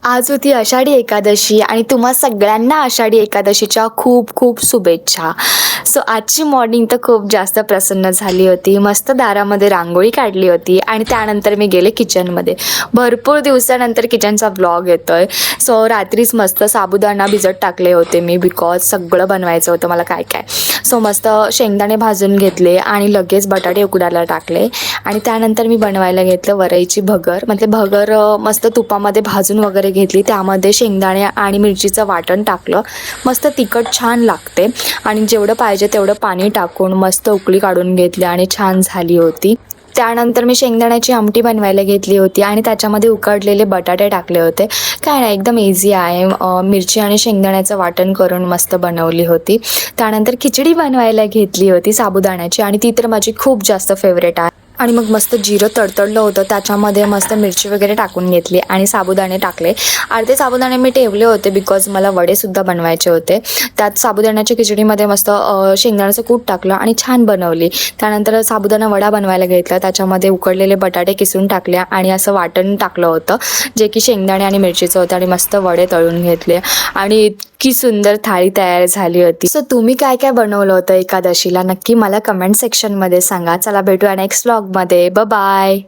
आज होती आषाढी एकादशी आणि तुम्हा सगळ्यांना आषाढी एकादशीच्या खूप खूप शुभेच्छा. सो आजची मॉर्निंग तर खूप जास्त प्रसन्न झाली होती. मस्त दारामध्ये रांगोळी काढली होती आणि त्यानंतर मी गेले किचनमध्ये. भरपूर दिवसानंतर किचनचा व्लॉग येतोय. सो रात्रीच मस्त साबुदाणा भिजत टाकले होते मी, बिकॉज सगळं बनवायचं होतं मला काय काय. सो मस्त शेंगदाणे भाजून घेतले आणि लगेच बटाटे उकडायला टाकले आणि त्यानंतर मी बनवायला घेतलं वरईची भगर. म्हणजे भगर मस्त तुपामध्ये भाजून वगैरे घेतली, त्यामध्ये शेंगदाणे आणि मिरचीचं वाटण टाकलं. मस्त तिखट छान लागते आणि जेवढं पाहिजे तेवढं पाणी टाकून मस्त उकळी काढून घेतली आणि छान झाली होती. त्यानंतर मी शेंगदाण्याची आमटी बनवायला घेतली होती आणि त्याच्यामध्ये उकडलेले बटाटे टाकले होते. काय नाही, एकदम इझी आहे. मिरची आणि शेंगदाण्याचं वाटण करून मस्त बनवली होती. त्यानंतर खिचडी बनवायला घेतली होती साबुदाण्याची आणि ती तर माझी खूप जास्त फेवरेट आहे. आणि मग मस्त जिरं तडतडलं होतं, त्याच्यामध्ये मस्त मिरची वगैरे टाकून घेतली आणि साबुदाणे टाकले. अर्धे साबुदाणे मी ठेवले होते बिकॉज मला वडेसुद्धा बनवायचे होते. त्यात साबुदाण्याच्या खिचडीमध्ये मस्त शेंगदाण्याचं कूट टाकलं आणि छान बनवली. त्यानंतर साबुदाणा वडा बनवायला घेतला, त्याच्यामध्ये उकडलेले बटाटे किसून टाकले आणि असं वाटण टाकलं होतं जे की शेंगदाणे आणि मिरचीचं होतं आणि मस्त वडे तळून घेतले आणि इतकी सुंदर थाळी तयार झाली होती. सो तुम्ही काय काय बनवलं होतं एकादशीला नक्की मला कमेंट सेक्शनमध्ये सांगा. चला भेटूया नेक्स्ट व्लॉगमध्ये. बाय.